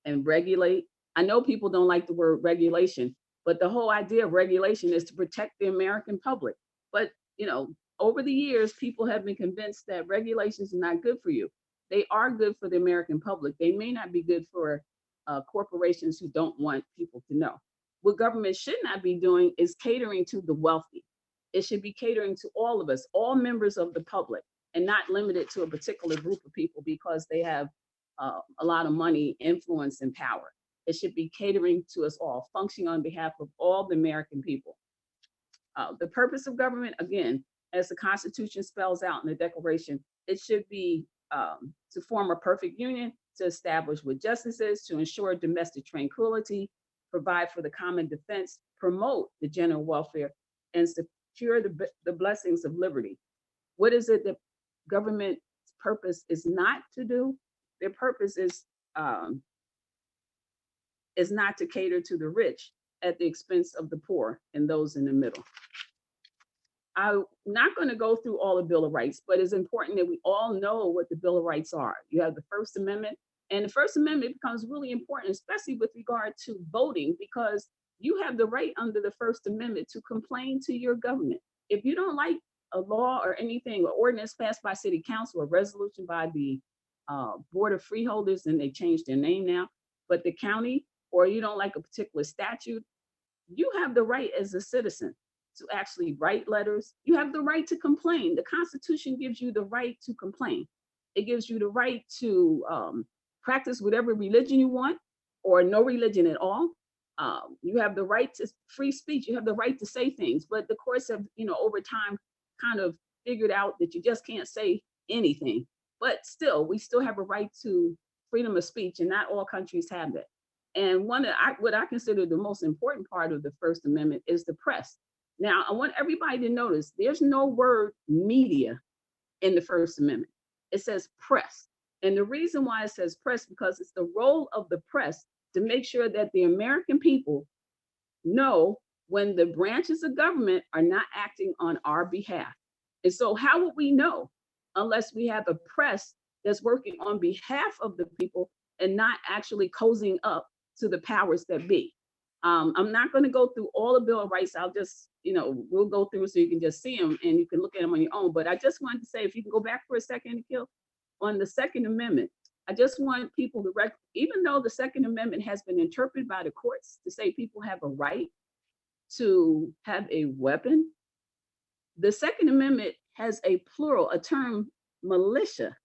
S5: and regulate. I know people don't like the word regulation, but the whole idea of regulation is to protect the American public. But, over the years, people have been convinced that regulations are not good for you. They are good for the American public. They may not be good for corporations who don't want people to know. What government should not be doing is catering to the wealthy. It should be catering to all of us, all members of the public, and not limited to a particular group of people because they have a lot of money, influence, and power. It should be catering to us all, functioning on behalf of all the American people. The purpose of government, again, as the Constitution spells out in the Declaration, it should be to form a perfect union, to establish what justice is, to ensure domestic tranquility, provide for the common defense, promote the general welfare, and secure the blessings of liberty. What is it that government's purpose is not to do? Their purpose is not to cater to the rich at the expense of the poor and those in the middle. I'm not going to go through all the Bill of Rights, but it's important that we all know what the Bill of Rights are. You have the First Amendment, and the First Amendment becomes really important, especially with regard to voting, because you have the right under the First Amendment to complain to your government. If you don't like a law or anything, or ordinance passed by City Council, or resolution by the Board of Freeholders, and they changed their name now, but the county, or you don't like a particular statute, you have the right as a citizen to actually write letters. You have the right to complain. The Constitution gives you the right to complain. It gives you the right to practice whatever religion you want, or no religion at all. You have the right to free speech. You have the right to say things, but the courts have, over time kind of figured out that you just can't say anything. But still, we still have a right to freedom of speech, and not all countries have that. And what I consider the most important part of the First Amendment is the press. Now, I want everybody to notice there's no word media in the First Amendment. It says press. And the reason why it says press, because it's the role of the press to make sure that the American people know when the branches of government are not acting on our behalf. And so how would we know unless we have a press that's working on behalf of the people and not actually cozying up to the powers that be? I'm not going to go through all the Bill of Rights. I'll just, we'll go through so you can just see them and you can look at them on your own. But I just wanted to say, if you can go back for a second, Nikhil, on the Second Amendment, I just want people to even though the Second Amendment has been interpreted by the courts to say people have a right to have a weapon, the Second Amendment has a plural, a term, militia.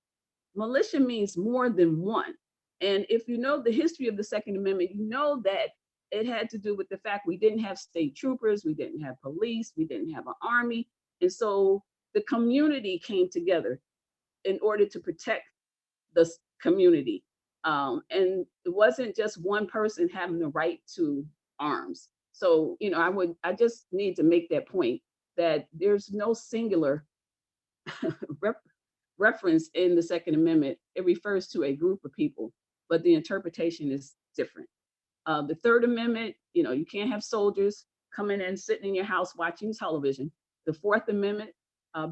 S5: Militia means more than one. And if you know the history of the Second Amendment, you know that it had to do with the fact we didn't have state troopers, we didn't have police, we didn't have an army. And so the community came together in order to protect the community. And it wasn't just one person having the right to arms. So, I just need to make that point that there's no singular reference in the Second Amendment. It refers to a group of people, but the interpretation is different. The Third Amendment, you can't have soldiers coming and sitting in your house watching television. The Fourth Amendment,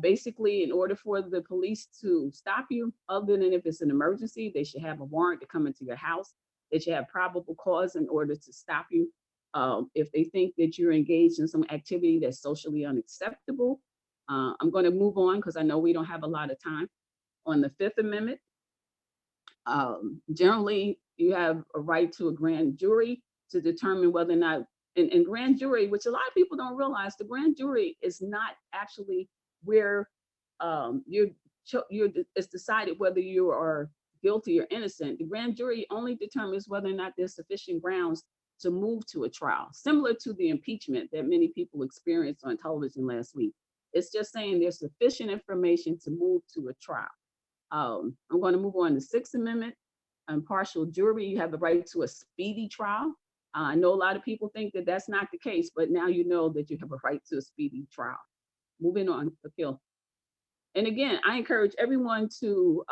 S5: basically, in order for the police to stop you, other than if it's an emergency, they should have a warrant to come into your house. They should have probable cause in order to stop you. If they think that you're engaged in some activity that's socially unacceptable. I'm going to move on because I know we don't have a lot of time. On the Fifth Amendment, generally, you have a right to a grand jury to determine whether or not, and grand jury, which a lot of people don't realize, the grand jury is not actually where it's decided whether you are guilty or innocent. The grand jury only determines whether or not there's sufficient grounds to move to a trial, similar to the impeachment that many people experienced on television last week. It's just saying there's sufficient information to move to a trial. I'm going to move on to the Sixth Amendment. Impartial jury, you have the right to a speedy trial. I know a lot of people think that that's not the case, but now you know that you have a right to a speedy trial. Moving on, appeal. And again, I encourage everyone to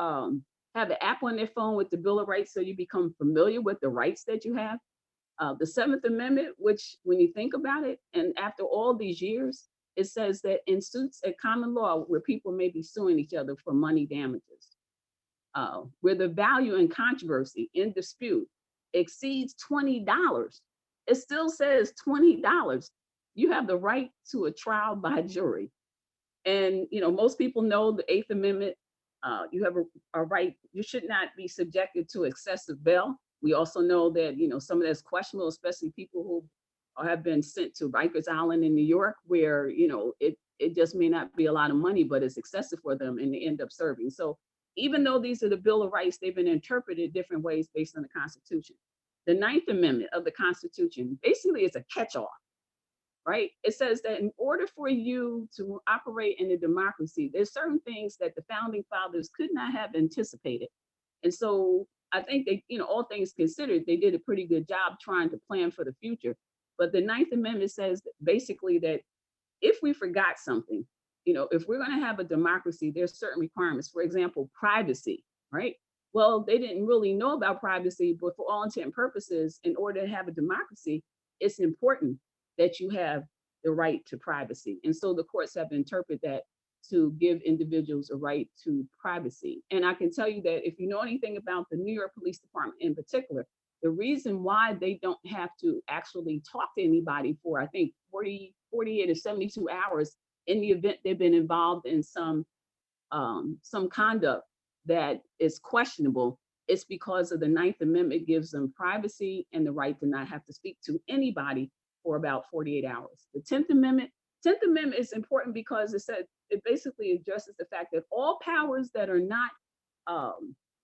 S5: have an app on their phone with the Bill of Rights so you become familiar with the rights that you have. The Seventh Amendment, which when you think about it, and after all these years, it says that in suits at common law where people may be suing each other for money damages, where the value in controversy in dispute exceeds $20, it still says $20. You have the right to a trial by jury. And most people know the Eighth Amendment. You have a right. You should not be subjected to excessive bail. We also know that some of that's questionable, especially people who have been sent to Rikers Island in New York, where it just may not be a lot of money, but it's excessive for them, and they end up serving. So even though these are the Bill of Rights, they've been interpreted different ways based on the Constitution. The Ninth Amendment of the Constitution basically is a catch-all, right? It says that in order for you to operate in a democracy, there's certain things that the founding fathers could not have anticipated. And so I think they, all things considered, they did a pretty good job trying to plan for the future. But the Ninth Amendment says basically that if we forgot something, if we're going to have a democracy, there's certain requirements. For example, privacy, right? Well, they didn't really know about privacy, but for all intent and purposes, in order to have a democracy, it's important that you have the right to privacy. And so the courts have interpreted that to give individuals a right to privacy. And I can tell you that if you know anything about the New York Police Department in particular, the reason why they don't have to actually talk to anybody for, I think, 48 to 72 hours in the event they've been involved in some conduct that is questionable, it's because of the Ninth Amendment gives them privacy and the right to not have to speak to anybody for about 48 hours. The 10th Amendment is important because it basically addresses the fact that all powers that are not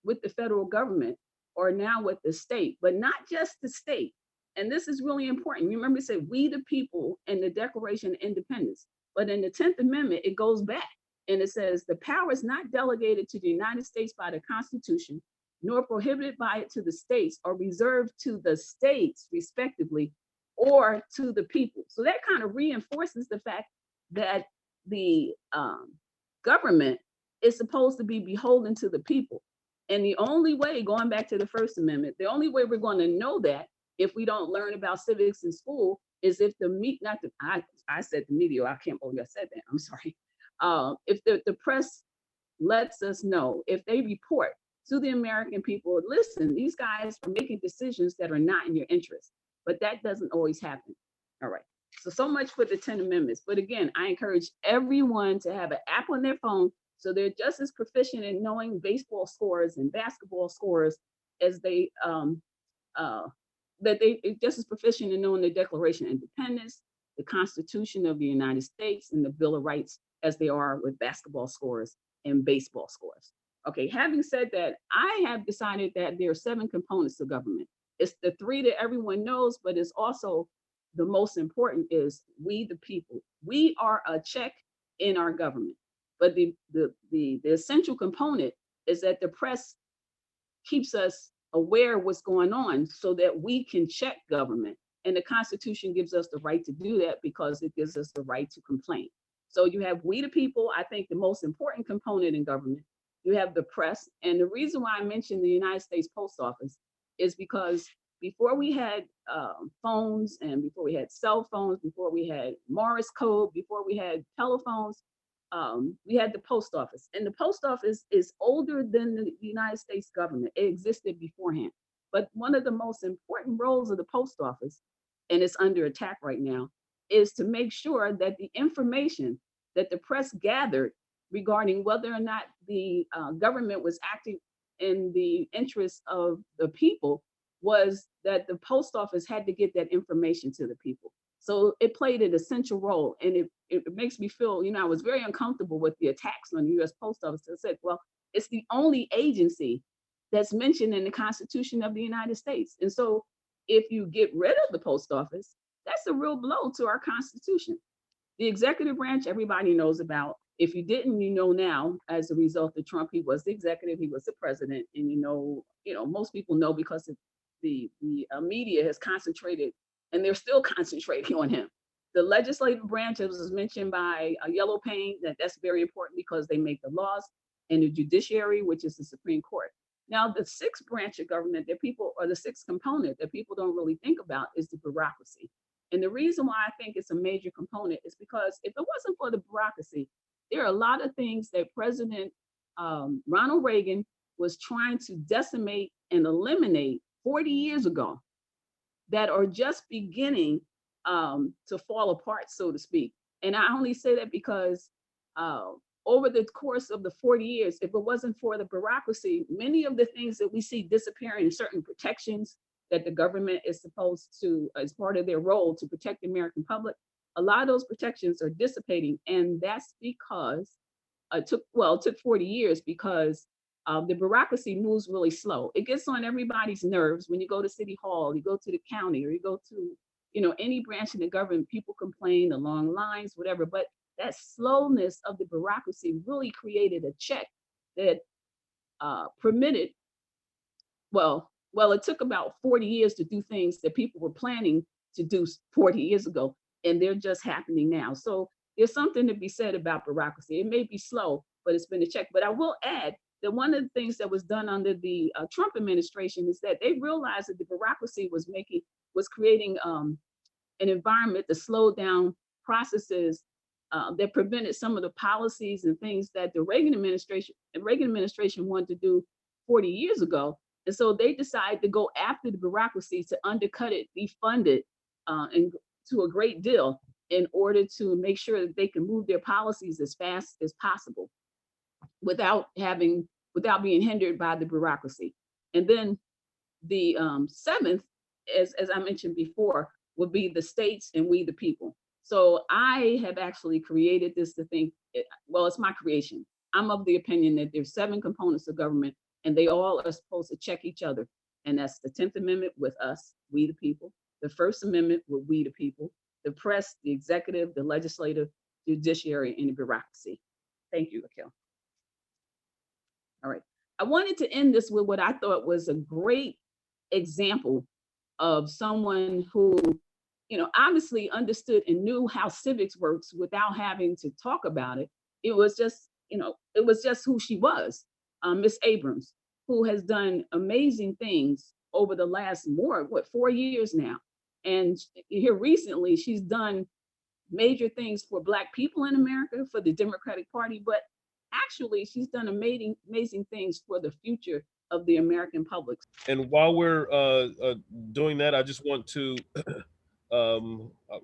S5: with the federal government are now with the state, but not just the state. And this is really important. You remember it said, we the people in the Declaration of Independence. But in the 10th Amendment, it goes back and it says the power is not delegated to the United States by the Constitution, nor prohibited by it to the states, or reserved to the states respectively, or to the people. So that kind of reinforces the fact that the government is supposed to be beholden to the people. And the only way, going back to the First Amendment, the only way we're going to know that if we don't learn about civics in school is if I said the media, I can't believe I said that, I'm sorry. If the press lets us know, if they report to the American people, listen, these guys are making decisions that are not in your interest, but that doesn't always happen. All right, so much for the 10 amendments. But again, I encourage everyone to have an app on their phone so they're just as proficient in knowing baseball scores and basketball scores as they just as proficient in knowing the Declaration of Independence, the Constitution of the United States, and the Bill of Rights as they are with basketball scores and baseball scores. Okay, having said that, I have decided that there are 7 components to government. It's the 3 that everyone knows, but it's also the most important is we the people. We are a check in our government. But the essential component is that the press keeps us aware of what's going on so that we can check government. And the Constitution gives us the right to do that because it gives us the right to complain. So you have we the people, I think the most important component in government. You have the press. And the reason why I mentioned the United States Post Office is because before we had phones and before we had cell phones, before we had Morse code, before we had telephones, we had the post office. And the post office is older than the United States government. It existed beforehand. But one of the most important roles of the post office, and it's under attack right now, is to make sure that the information that the press gathered regarding whether or not the government was acting in the interest of the people was that the post office had to get that information to the people. So it played an essential role, and it makes me feel, I was very uncomfortable with the attacks on the U.S. Post Office. I said, well, it's the only agency that's mentioned in the Constitution of the United States. And so if you get rid of the post office, that's a real blow to our Constitution. The executive branch, everybody knows about. If you didn't, you know now, as a result of Trump, he was the executive, he was the president, and most people know because the media has concentrated, and they're still concentrating on him. The legislative branch, as was mentioned by Yellow Pain, that's very important because they make the laws, and the judiciary, which is the Supreme Court. Now, the sixth branch of government that people, or the sixth component that people don't really think about, is the bureaucracy. And the reason why I think it's a major component is because if it wasn't for the bureaucracy, there are a lot of things that President Ronald Reagan was trying to decimate and eliminate 40 years ago that are just beginning to fall apart, so to speak. And I only say that because over the course of the 40 years, if it wasn't for the bureaucracy, many of the things that we see disappearing, certain protections that the government is supposed to, as part of their role to protect the American public, a lot of those protections are dissipating. And that's because it took 40 years because the bureaucracy moves really slow. It gets on everybody's nerves when you go to City Hall, you go to the county, or you go to any branch in the government, people complain, the long lines, whatever. But that slowness of the bureaucracy really created a check that permitted, it took about 40 years to do things that people were planning to do 40 years ago, and they're just happening now. So there's something to be said about bureaucracy. It may be slow, but it's been a check. But I will add that one of the things that was done under the Trump administration is that they realized that the bureaucracy was creating an environment to slow down processes that prevented some of the policies and things that the Reagan administration wanted to do 40 years ago. And so they decided to go after the bureaucracy to undercut it, defund it, and to a great deal in order to make sure that they can move their policies as fast as possible without being hindered by the bureaucracy. And then the seventh, as I mentioned before, would be the states and we the people. So I have actually created this to think, it's my creation. I'm of the opinion that there's 7 components of government, and they all are supposed to check each other. And that's the 10th Amendment with us, we the people, the First Amendment with we the people, the press, the executive, the legislative, judiciary, and the bureaucracy. Thank you, Akil. All right. I wanted to end this with what I thought was a great example of someone who, obviously understood and knew how civics works without having to talk about it. It was just who she was, Miss Abrams, who has done amazing things over the last 4 years now. And here recently, she's done major things for Black people in America, for the Democratic Party, but actually she's done amazing things for the future of the American public.
S1: And while we're doing that, I just want to,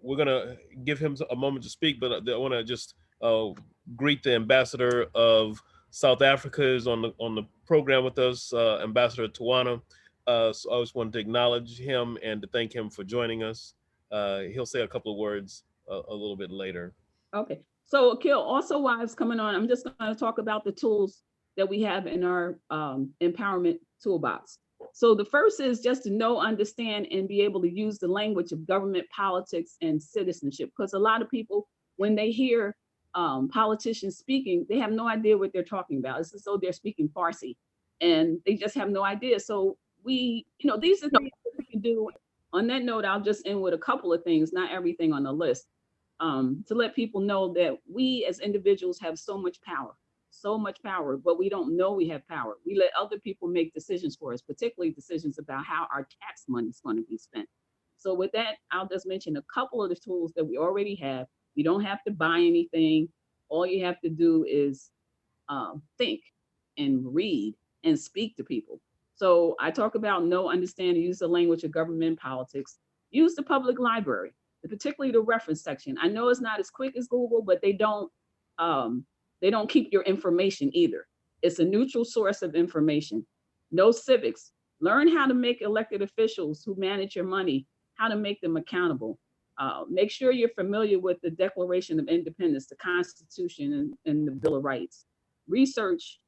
S1: we're gonna give him a moment to speak, but I want to just greet the ambassador of South Africa is on the program with us, Ambassador Tawana. So I just wanted to acknowledge him and to thank him for joining us. He'll say a couple of words a little bit later.
S5: Okay. So Akil, also while it's coming on, I'm just going to talk about the tools that we have in our empowerment toolbox. So the first is just to know, understand, and be able to use the language of government, politics, and citizenship. Because a lot of people, when they hear politicians speaking, they have no idea what they're talking about. It's as though they're speaking Farsi, and they just have no idea. So these are things that we can do. On that note, I'll just end with a couple of things, not everything on the list, to let people know that we as individuals have so much power, but we don't know we have power. We let other people make decisions for us, particularly decisions about how our tax money is going to be spent. So with that, I'll just mention a couple of the tools that we already have. You don't have to buy anything. All you have to do is think and read and speak to people. So I talk about know, understand, and use the language of government and politics. Use the public library, particularly the reference section. I know it's not as quick as Google, but they don't keep your information either. It's a neutral source of information. Know civics. Learn how to make elected officials who manage your money, how to make them accountable. Make sure you're familiar with the Declaration of Independence, the Constitution, and the Bill of Rights. Research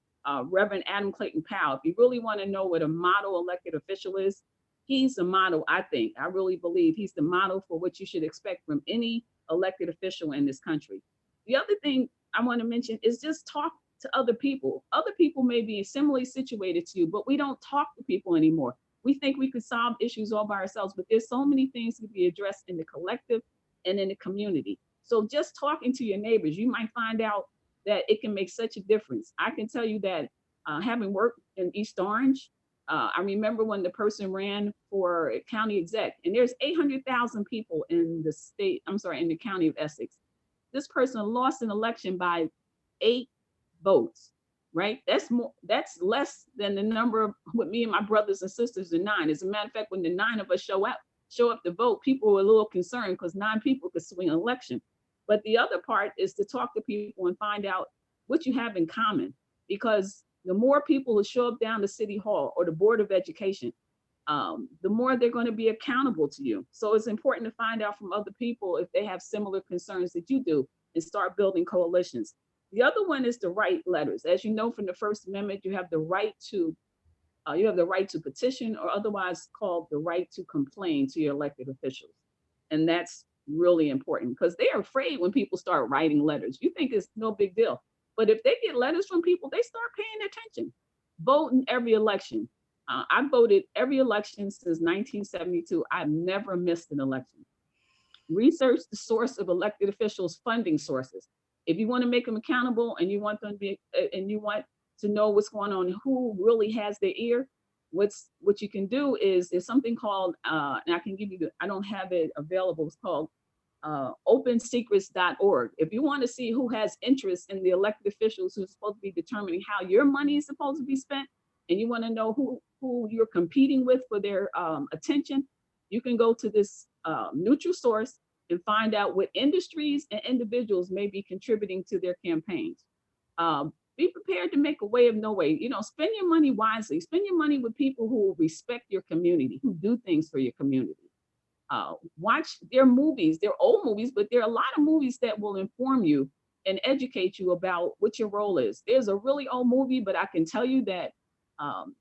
S5: Reverend Adam Clayton Powell. If you really want to know what a model elected official is, he's the model, I think. I really believe he's the model for what you should expect from any elected official in this country. The other thing I want to mention is just talk to other people. Other people may be similarly situated to you, but we don't talk to people anymore. We think we could solve issues all by ourselves, but there's so many things to be addressed in the collective and in the community. So just talking to your neighbors, you might find out that it can make such a difference. I can tell you that having worked in East Orange, I remember when the person ran for county exec, and there's 800,000 people in the state, I'm sorry, in the county of Essex. This person lost an election by 8 votes, right? That's less than the number of what me and my brothers and sisters are 9. As a matter of fact, when the 9 of us show up to vote, people were a little concerned because 9 people could swing an election. But the other part is to talk to people and find out what you have in common, because the more people who show up down to City Hall or the Board of Education, the more they're going to be accountable to you. So it's important to find out from other people if they have similar concerns that you do and start building coalitions. The other one is to write letters. As you know, from the First Amendment, you have the right to petition, or otherwise called the right to complain to your elected officials. And that's really important because they are afraid when people start writing letters. You think it's no big deal. But if they get letters from people, they start paying attention. Vote in every election. I voted every election since 1972. I've never missed an election. Research the source of elected officials' funding sources. If you want to make them accountable and you want them to be, and you want to know what's going on, who really has their ear, what you can do is there's something called, and I can give you, I don't have it available, it's called opensecrets.org. If you want to see who has interest in the elected officials who's supposed to be determining how your money is supposed to be spent, and you want to know who you're competing with for their attention, you can go to this neutral source and find out what industries and individuals may be contributing to their campaigns. Be prepared to make a way of no way. Spend your money wisely. Spend your money with people who respect your community, who do things for your community. Watch their movies. They're old movies, but there are a lot of movies that will inform you and educate you about what your role is. There's a really old movie, but I can tell you that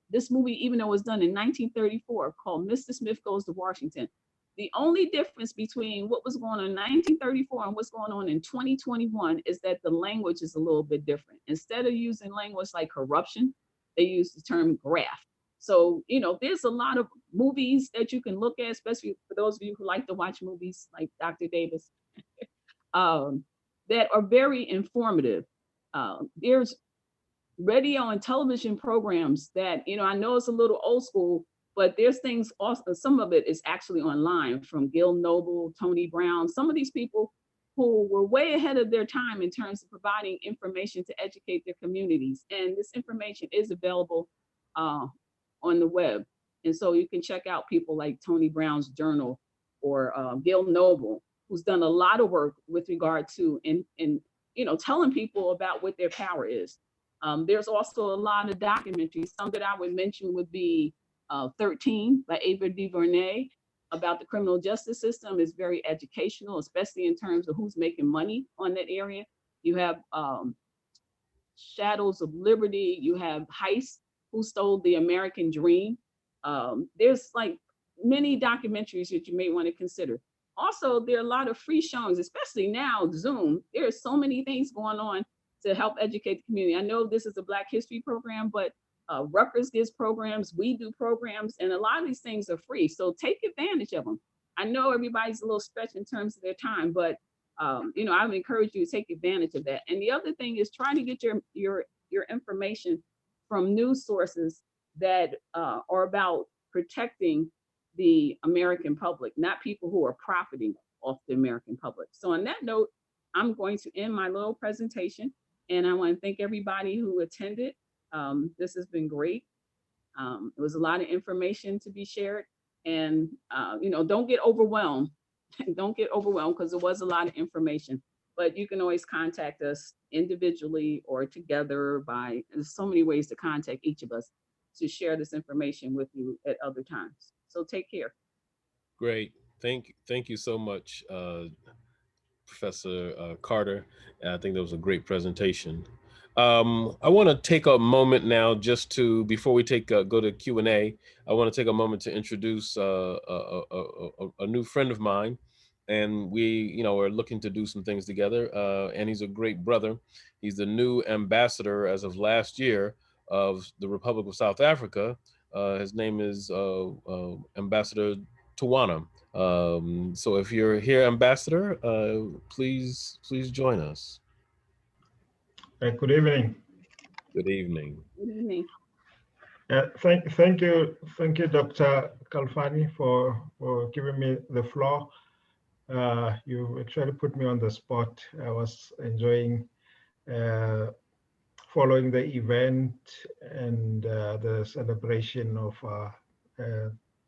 S5: this movie, even though it was done in 1934, called Mr. Smith Goes to Washington, the only difference between what was going on in 1934 and what's going on in 2021 is that the language is a little bit different. Instead of using language like corruption, they use the term graft. So, there's a lot of movies that you can look at, especially for those of you who like to watch movies like Dr. Davis, that are very informative. There's radio and television programs that, I know it's a little old school, but there's things also, some of it is actually online, from Gil Noble, Tony Brown, some of these people who were way ahead of their time in terms of providing information to educate their communities. And this information is available on the web. And so you can check out people like Tony Brown's journal, or Gil Noble, who's done a lot of work with regard to in telling people about what their power is. There's also a lot of documentaries. Some that I would mention would be 13 by Ava DuVernay about the criminal justice system. Is very educational, especially in terms of who's making money on that area. You have Shadows of Liberty. You have Heist, Who Stole the American Dream. There's like many documentaries that you may want to consider. Also, there are a lot of free showings, especially now, Zoom. There are so many things going on to help educate the community. I know this is a Black History program, but Rutgers gives programs, we do programs, and a lot of these things are free. So take advantage of them. I know everybody's a little stretched in terms of their time, but I would encourage you to take advantage of that. And the other thing is try to get your information from news sources that are about protecting the American public, not people who are profiting off the American public. So on that note, I'm going to end my little presentation, and I want to thank everybody who attended. This has been great. It was a lot of information to be shared, and don't get overwhelmed. Don't get overwhelmed because it was a lot of information, but you can always contact us individually or together there's so many ways to contact each of us to share this information with you at other times. So take care.
S1: Great. Thank you so much, Professor Carter. I think that was a great presentation. I want to take a moment now just to, before we go to Q&A, I want to take a moment to introduce a new friend of mine. and we, are looking to do some things together. And he's a great brother. He's the new ambassador as of last year of the Republic of South Africa. His name is Ambassador Tawana. So if you're here, Ambassador, please join us.
S6: Good evening.
S1: Good evening.
S5: Good evening.
S6: Thank you, Dr. Kalfani, for giving me the floor. You actually put me on the spot. I was enjoying following the event and the celebration of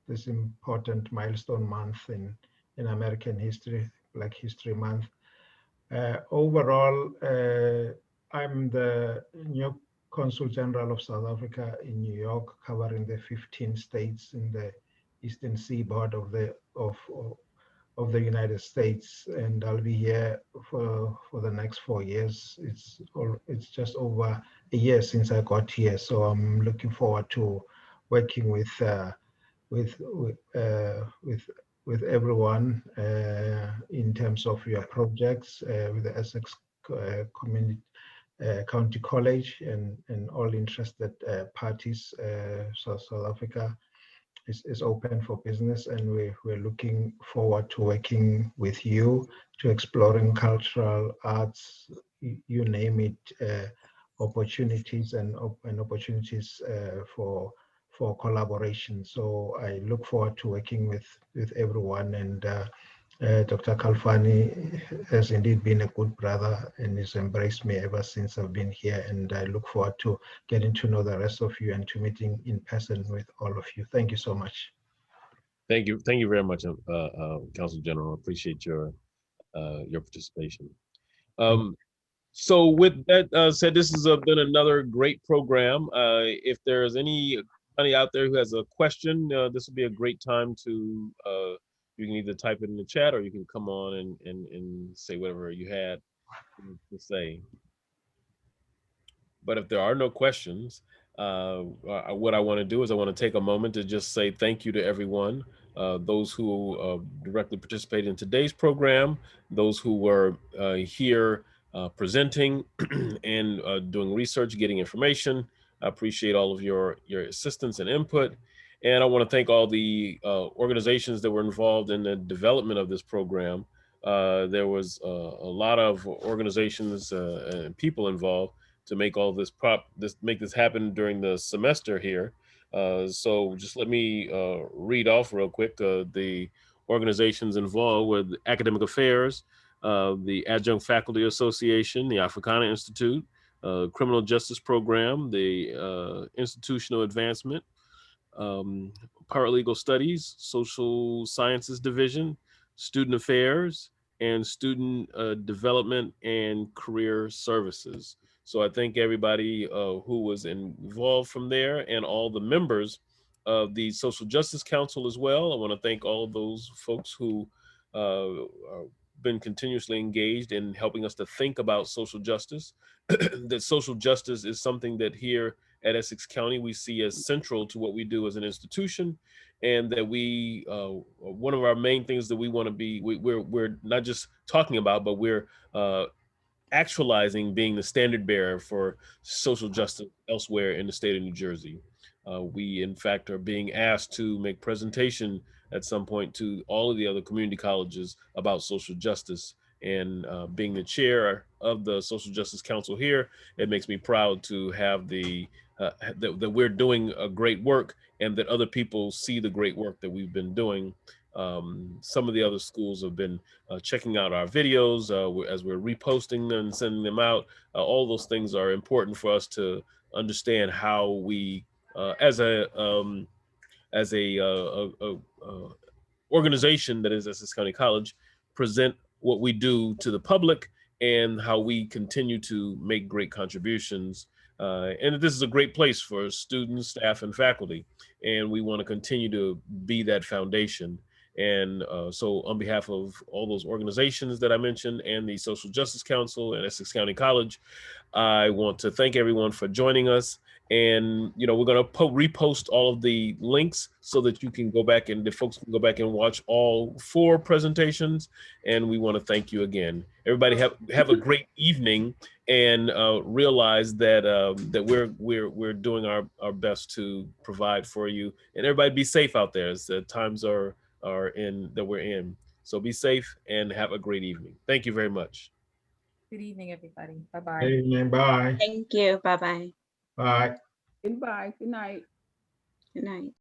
S6: this important milestone month in American history, Black History Month. Overall, I'm the new Consul General of South Africa in New York, covering the 15 states in the eastern seaboard of the United States, and I'll be here for the next 4 years. It's just over a year since I got here, so I'm looking forward to working with everyone in terms of your projects with the Essex County College and all interested parties. So South Africa is open for business, and we're looking forward to working with you, to exploring cultural arts, you name it, opportunities and opportunities for collaboration. So I look forward to working with everyone, and Dr. Kalfani has indeed been a good brother and has embraced me ever since I've been here, and I look forward to getting to know the rest of you and to meeting in person with all of you. Thank you so much.
S1: Thank you very much, Council General. I appreciate your participation. So with that said, this has been another great program. If there's anybody out there who has a question, this would be a great time to, you can either type it in the chat or you can come on and say whatever you had to say. But if there are no questions, what I want to do is I want to take a moment to just say thank you to everyone, those who directly participated in today's program, those who were here presenting and doing research, getting information. I appreciate all of your assistance and input. And I want to thank all the organizations that were involved in the development of this program. There was a lot of organizations and people involved to make all this make this happen during the semester here. So just let me read off real quick the organizations involved with Academic Affairs, the Adjunct Faculty Association, the Africana Institute, Criminal Justice Program, the Institutional Advancement, Paralegal Studies, Social Sciences Division, Student Affairs, and Student Development and Career Services. So I thank everybody who was involved from there and all the members of the Social Justice Council as well. I want to thank all of those folks who have been continuously engaged in helping us to think about social justice. That social justice is something that here at Essex County we see as central to what we do as an institution, and that we one of our main things that we want to be, we're not just talking about, but we're actualizing being the standard bearer for social justice elsewhere in the state of New Jersey. We, in fact, are being asked to make presentation at some point to all of the other community colleges about social justice. And being the chair of the Social Justice Council here, it makes me proud to have that we're doing a great work and that other people see the great work that we've been doing. Some of the other schools have been checking out our videos as we're reposting them and sending them out. All those things are important for us to understand how we, as a organization that is Essex County College, present what we do to the public and how we continue to make great contributions. And this is a great place for students, staff, and faculty. And we want to continue to be that foundation. And so on behalf of all those organizations that I mentioned and the Social Justice Council and Essex County College, I want to thank everyone for joining us. And, you know, we're going to repost all of the links so that you can go back and the folks can go back and watch all 4 presentations. And we want to thank you again. Everybody have a great evening, and realize that that we're doing our best to provide for you. And everybody be safe out there as the times are in that we're in. So be safe and have a great evening. Thank you very much.
S2: Good evening, everybody. Bye-bye.
S6: Good evening. Bye.
S3: Thank you. Bye-bye.
S6: Bye.
S5: Goodbye. Good night.
S3: Good night.